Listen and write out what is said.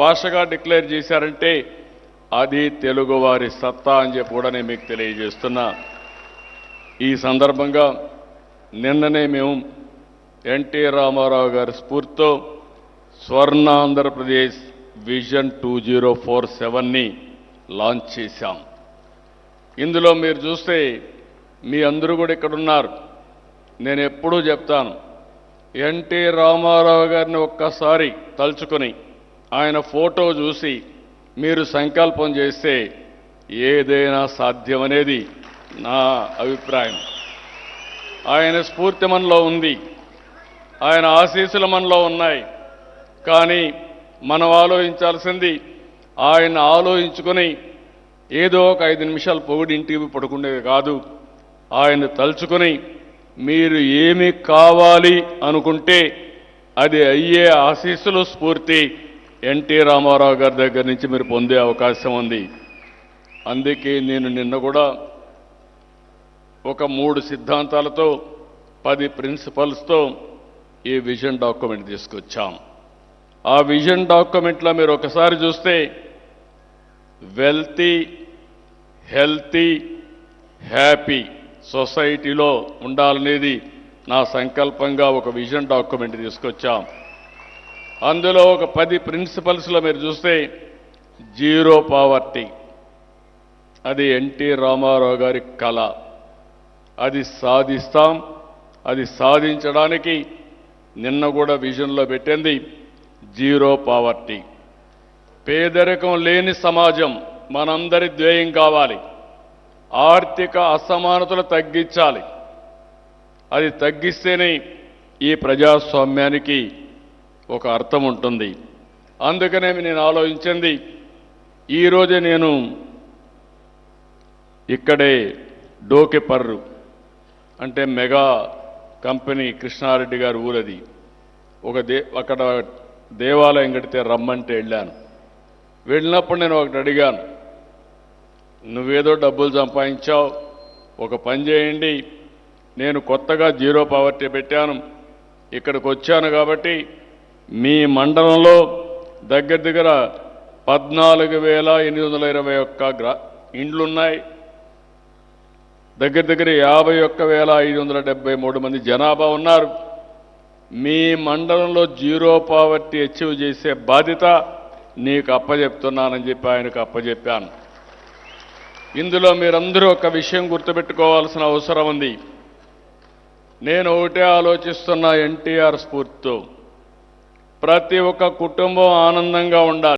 భాషగా డిక్లేర్ చేశారంటే అది తెలుగువారి సత్తా అని చెప్పి కూడా నేను మీకు తెలియజేస్తున్నా. ఈ సందర్భంగా నిన్ననే మేము ఎన్టీ రామారావు గారి స్ఫూర్తితో స్వర్ణ ఆంధ్రప్రదేశ్ విజన్ 2047ని లాంచ్ చేశాం. ఇందులో మీరు చూస్తే మీ అందరూ కూడా ఇక్కడ ఉన్నారు. నేను ఎప్పుడూ చెప్తాను, ఎన్టీ రామారావు గారిని ఒక్కసారి తలుచుకొని ఆయన ఫోటో చూసి మీరు సంకల్పం చేస్తే ఏదైనా సాధ్యమనేది నా అభిప్రాయం. ఆయన స్ఫూర్తి మనలో ఉంది, ఆయన ఆశీస్సులు మనలో ఉన్నాయి. కానీ మనం ఆలోచించాల్సింది ఆయన ఆలోచించుకొని ఏదో ఒక 5 నిమిషాలు పొగిడి ఇంటికి పడుకునేది కాదు. ఆయన తలుచుకొని మీరు ఏమి కావాలి అనుకుంటే అది అయ్యే ఆశీస్సులు స్ఫూర్తి ఎన్టీ రామారావు గారి దగ్గర నుంచి మీరు పొందే అవకాశం ఉంది. అందుకే నేను నిన్న కూడా ఒక 3 సిద్ధాంతాలతో 10 ప్రిన్సిపల్స్తో ఈ విజన్ డాక్యుమెంట్ తీసుకొచ్చాం. ఆ విజన్ డాక్యుమెంట్లో మీరు ఒకసారి చూస్తే వెల్తీ, హెల్తీ, హ్యాపీ సొసైటీలో ఉండాలనేది నా సంకల్పంగా ఒక విజన్ డాక్యుమెంట్ తీసుకొచ్చాం. అందులో ఒక 10 ప్రిన్సిపల్స్లో మీరు చూస్తే జీరో పావర్టీ, అది ఎన్టీ రామారావు గారి కళ. అది సాధిస్తాం. అది సాధించడానికి నిన్న కూడా విజన్లో పెట్టింది జీరో పావర్టీ. పేదరికం లేని సమాజం మనందరి ధ్యేయం కావాలి. ఆర్థిక అసమానతలు తగ్గించాలి. అది తగ్గిస్తేనే ఈ ప్రజాస్వామ్యానికి ఒక అర్థం ఉంటుంది. అందుకనే నేను ఆలోచించింది, ఈరోజే నేను ఇక్కడే డోకెపర్రు అంటే మెగా కంపెనీ కృష్ణారెడ్డి గారి ఊరది, అక్కడ దేవాలయం కడితే రమ్మంటే వెళ్ళాను. వెళ్ళినప్పుడు నేను ఒకటి అడిగాను, నువ్వేదో డబ్బులు సంపాదించావు, ఒక పని చేయండి, నేను కొత్తగా జీరో పావర్టీ పెట్టాను, ఇక్కడికి వచ్చాను కాబట్టి మీ మండలంలో దగ్గర దగ్గర 14,821 ఇండ్లున్నాయి, దగ్గర దగ్గర 51,573 మంది జనాభా ఉన్నారు. మీ మండలంలో జీరో పావర్టీ అచీవ్ చేసే బాధ్యత నీకు అప్పచెప్తున్నానని చెప్పి ఆయనకు అప్పచెప్పాను. ఇందులో మీరందరూ ఒక విషయం గుర్తుపెట్టుకోవాల్సిన అవసరం ఉంది. నేను ఒకటే ఆలోచిస్తున్నా, ఎన్టీఆర్ స్ఫూర్తితో ప్రతి ఒక్క కుటుంబం ఆనందంగా ఉండాలి.